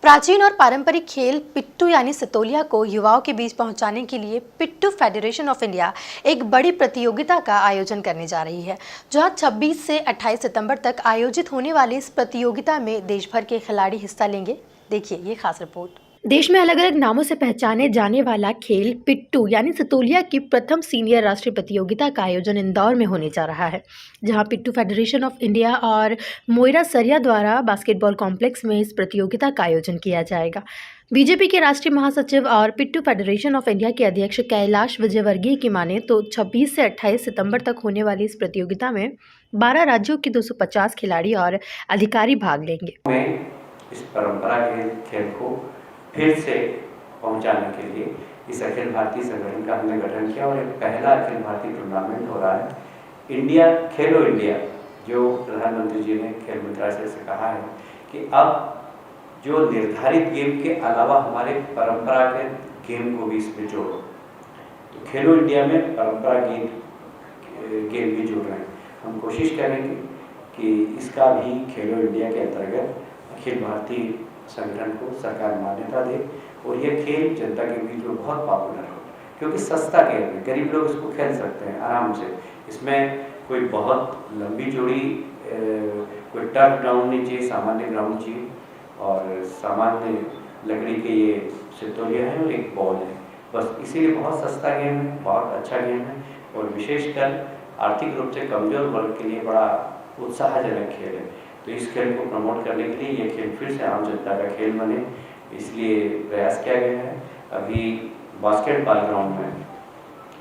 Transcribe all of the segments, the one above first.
प्राचीन और पारंपरिक खेल पिट्ठू यानी सितोलिया को युवाओं के बीच पहुंचाने के लिए पिट्ठू फेडरेशन ऑफ इंडिया एक बड़ी प्रतियोगिता का आयोजन करने जा रही है। जहां 26 से 28 सितंबर तक आयोजित होने वाली इस प्रतियोगिता में देश भर के खिलाड़ी हिस्सा लेंगे। देखिए ये खास रिपोर्ट। देश में अलग अलग नामों से पहचाने जाने वाला खेल पिट्ठू यानी सितोलिया की प्रथम सीनियर राष्ट्रीय प्रतियोगिता का आयोजन इंदौर में होने जा रहा है, जहां पिट्ठू फेडरेशन ऑफ इंडिया और मोइरा सरिया द्वारा बास्केटबॉल कॉम्प्लेक्स में इस प्रतियोगिता का आयोजन किया जाएगा। बीजेपी के राष्ट्रीय महासचिव और पिट्ठू फेडरेशन ऑफ इंडिया के अध्यक्ष कैलाश विजयवर्गीय की माने तो 26 से 28 सितंबर तक होने वाली इस प्रतियोगिता में 12 राज्यों के 250 खिलाड़ी और अधिकारी भाग लेंगे। इस परंपरा के खेल को फिर से पहुंचाने के लिए इस अखिल भारतीय संगठन का हमने गठन किया और एक पहला अखिल भारतीय टूर्नामेंट हो रहा है इंडिया खेलो इंडिया, जो प्रधानमंत्री जी ने खेल मंत्रालय से कहा है कि अब जो निर्धारित गेम के अलावा हमारे परंपरागत गेम को भी इसमें जोड़ो। तो खेलो इंडिया में परंपरागत गेम भी जोड़ रहे हैं। हम कोशिश करेंगे कि इसका भी खेलो इंडिया के अंतर्गत अखिल भारतीय संगठन को सरकार मान्यता दे और यह खेल जनता के बीच में बहुत पॉपुलर हो, क्योंकि सस्ता खेल है, गरीब लोग इसको खेल सकते हैं आराम से। इसमें कोई बहुत लंबी जोड़ी कोई टफ ग्राउंड नहीं चाहिए, सामान्य ग्राउंड चाहिए और सामान्य लकड़ी के ये सितोलिया है और एक बॉल है, बस। इसीलिए बहुत सस्ता गेम है, बहुत अच्छा गेम है और विशेषकर आर्थिक रूप से कमजोर वर्ग के लिए बड़ा उत्साहजनक खेल है। तो इस खेल को प्रमोट करने के लिए ये खेल फिर से आम जनता का खेल बने, इसलिए प्रयास किया गया है। अभी बास्केटबॉल ग्राउंड में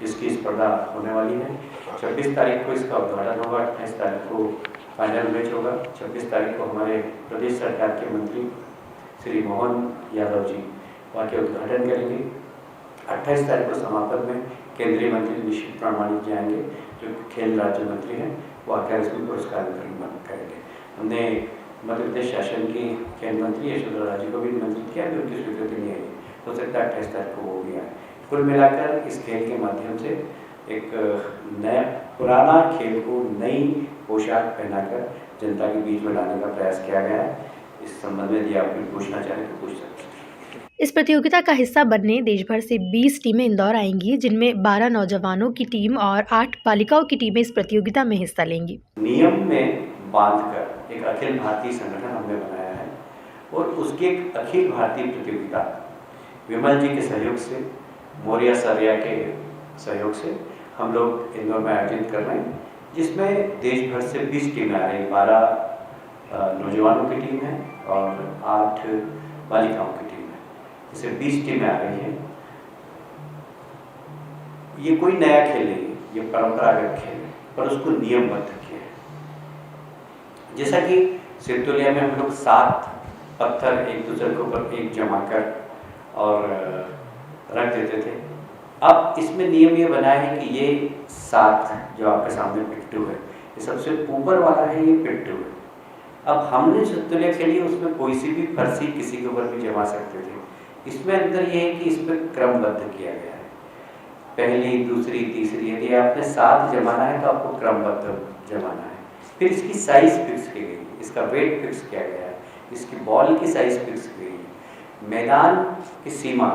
इसकी स्पर्धा होने वाली है। 26 तारीख को इसका उद्घाटन होगा, 28 तारीख को फाइनल मैच होगा। 26 तारीख को हमारे प्रदेश सरकार के मंत्री श्री मोहन यादव जी वहाँ के उद्घाटन करेंगे। 28 तारीख को समापन में केंद्रीय मंत्री निशित प्रामाणिक जाएंगे, जो खेल राज्य मंत्री हैं, वो आकर इसमें पुरस्कार वितरण करेंगे। हमने मध्य प्रदेश शासन की खेल मंत्री यशोधरा राजे को भी निमंत्रित किया, उनकी स्वीकृति नहीं आई। हो सकता है 28 तारीख को वो भी आए। कुल मिलाकर इस खेल के माध्यम से एक नया पुराना खेल को नई पोशाक पहनाकर जनता के बीच में लाने का प्रयास किया गया है। इस संबंध में यदि आप कुछ पूछना चाहें तो पूछ सकते हैं। इस प्रतियोगिता का हिस्सा बनने देश भर से 20 टीमें इंदौर आएंगी, जिनमें 12 नौजवानों की टीम और 8 बालिकाओं की टीमें इस प्रतियोगिता में हिस्सा लेंगी। नियम में बांधकर एक अखिल भारतीय संगठन हमने बनाया है और उसकी एक अखिल भारतीय प्रतियोगिता विमल जी के सहयोग से, मोरिया सरिया के सहयोग से हम लोग इंदौर में आयोजित कर रहे हैं, जिसमें देश भर से 20 टीमें आ रही, 12 नौजवानों की टीम है और 8 बालिकाओं की टीम है। इसे 20 टीमें आ रही हैं। ये कोई नया खेल नहीं है, ये परंपरागत खेल है, पर उसको नियमबद्ध किया है। जैसा कि सितोलिया में हम लोग 7 पत्थर एक दूसरे के ऊपर एक जमा कर और रख देते थे, अब इसमें नियम ये बना है कि ये 7 जो आपके सामने पिट्ठू है, ये सबसे ऊपर वाला है, ये पिट्ठू है। अब हमने सितोलिया खेली, उसमें कोई सी भी फर्सी किसी के ऊपर भी जमा सकते थे। इसमें अंतर ये है कि इसमें क्रमबद्ध किया गया है, पहली, दूसरी, तीसरी। यदि आपने 7 जमाना है तो आपको क्रमबद्ध जमाना है। फिर इसकी साइज फिक्स की गई है, इसका वेट फिक्स किया गया है, इसकी बॉल की साइज फिक्स की गई है, मैदान की सीमा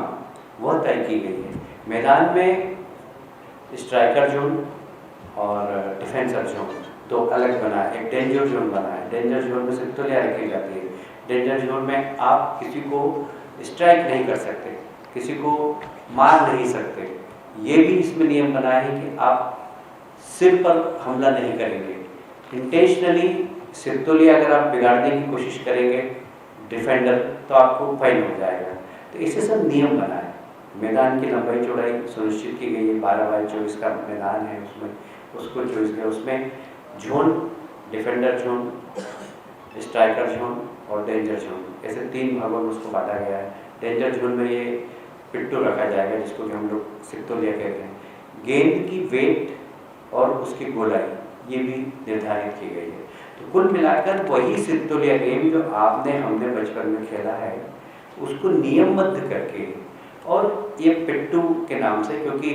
वह तय की गई है। मैदान में स्ट्राइकर जोन और डिफेंसर जोन 2 अलग बना है। एक डेंजर जोन बना है, डेंजर जोन में सितोलिया रखी जाती है। डेंजर जोन में आप किसी को स्ट्राइक नहीं कर सकते, किसी को मार नहीं सकते। ये भी इसमें नियम बना है कि आप सिर पर हमला नहीं करेंगे। इंटेंशनली सितोलिया अगर आप बिगाड़ने की कोशिश करेंगे डिफेंडर, तो आपको फाइन हो जाएगा। तो इसे सब नियम बना है। मैदान की लंबाई चौड़ाई सुनिश्चित की गई है, 12x24 का मैदान है, उसमें उसको चॉइस किया। उसमें zone, defender zone, striker zone और डेंजर जोन, ऐसे 3 भागों में उसको बांटा गया है। डेंजर जोन में ये पिट्ठू रखा जाएगा, जिसको कि हम लोग सितोलिया कहते हैं। गेंद की वेट और उसकी गोलाई ये भी निर्धारित की गई है। तो कुल मिलाकर वही सितोलिया गेम जो आपने हमने बचपन में खेला है, उसको नियमबद्ध करके, और ये पिट्ठू के नाम से, क्योंकि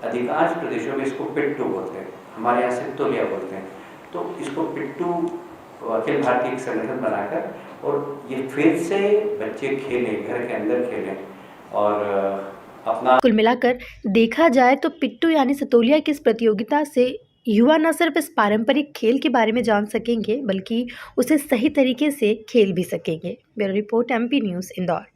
अधिकांश प्रदेशों में इसको पिट्ठू बोलते हैं, हमारे यहाँ सितोलिया बोलते हैं, तो इसको पिट्ठू अखिल भारतीय संगठन बनाकर और ये फिर से बच्चे खेलें, घर के अंदर खेलें और अपना कुल मिलाकर देखा जाए तो पिट्टू यानी सतोलिया की इस प्रतियोगिता से युवा न सिर्फ इस पारंपरिक खेल के बारे में जान सकेंगे बल्कि उसे सही तरीके से खेल भी सकेंगे। Bureau report, MP news, Indore.